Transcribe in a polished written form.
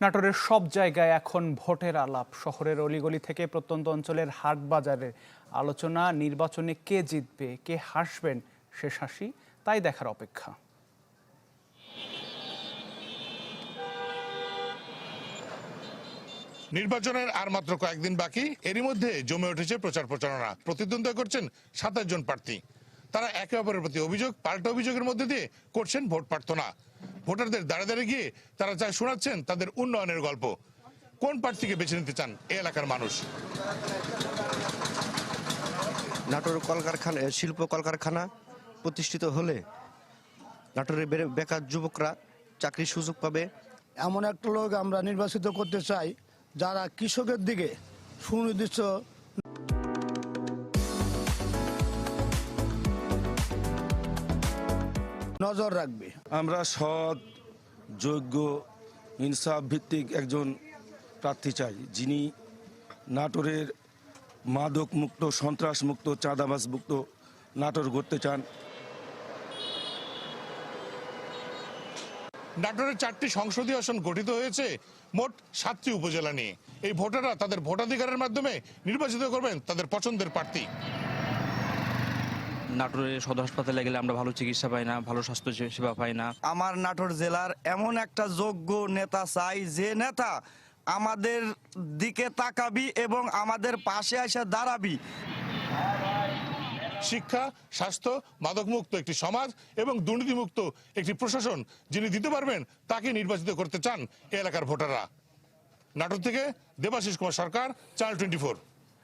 নাটোরের সব জায়গায় এখন ভোটের আলাপ। শহরের অলিগলি থেকে প্রত্যন্ত অঞ্চলের হাট বাজারের আলোচনা নির্বাচনে কে জিতবে, কে হাসবেন শেষ হাসি, তাই দেখার অপেক্ষা। নির্বাচনের আর মাত্র কয়েকদিন বাকি, এরই মধ্যে জমে উঠেছে প্রচার প্রচারণা। প্রতিদ্বন্দ্বিতা করছেন 27 জন প্রার্থী। তারা একে অপরের প্রতি অভিযোগ পাল্টা অভিযোগের মধ্যে দিয়ে করছেন ভোট প্রার্থনা। ভোটারদের দাঁড়ে দাঁড়িয়ে গিয়ে তারা শোনাচ্ছেন তাদের উন্নয়নের গল্প। কোন প্রার্থীকে বেছে নিতে চান এই এলাকার মানুষ? নাটোর কলকারখানা, শিল্প কলকারখানা প্রতিষ্ঠিত হলে নাটোরের বেকার যুবকরা চাকরির সুযোগ পাবে। এমন একটা লোক আমরা নির্বাচিত করতে চাই যারা কৃষকের দিকে সুনির্দিষ্ট নজর রাখবে। আমরা সৎ, যোগ্য, ইনসাফ ভিত্তিক একজন প্রার্থী চাই, যিনি নাটোরের মাদক মুক্ত, সন্ত্রাস মুক্ত, চাঁদাবাজ মুক্ত নাটোর গড়তে চান। নাটোরের 4টি সংসদীয় আসন গঠিত হয়েছে মোট 7টি উপজেলা নিয়ে। এই ভোটাররা তাদের ভোটাধিকারের মাধ্যমে নির্বাচিত করবেন তাদের পছন্দের প্রার্থী। নাটোরের সদর হাসপাতালে গেলে আমরা ভালো চিকিৎসা পাই না, ভালো স্বাস্থ্য সেবা পাই না। আমার নাটোর জেলার এমন একটা যোগ্য নেতা চাই, যে নেতা আমাদের দিকে তাকাবি এবং আমাদের পাশে এসে দাঁড়াবি। শিক্ষা, স্বাস্থ্য, মাদকমুক্ত একটি সমাজ এবং দুর্নীতিমুক্ত একটি প্রশাসন যিনি দিতে পারবেন, তাকে নির্বাচিত করতে চান এই এলাকার ভোটাররা। নাটোর থেকে দেবাশিস কুমার সরকার, চ্যানেল 24।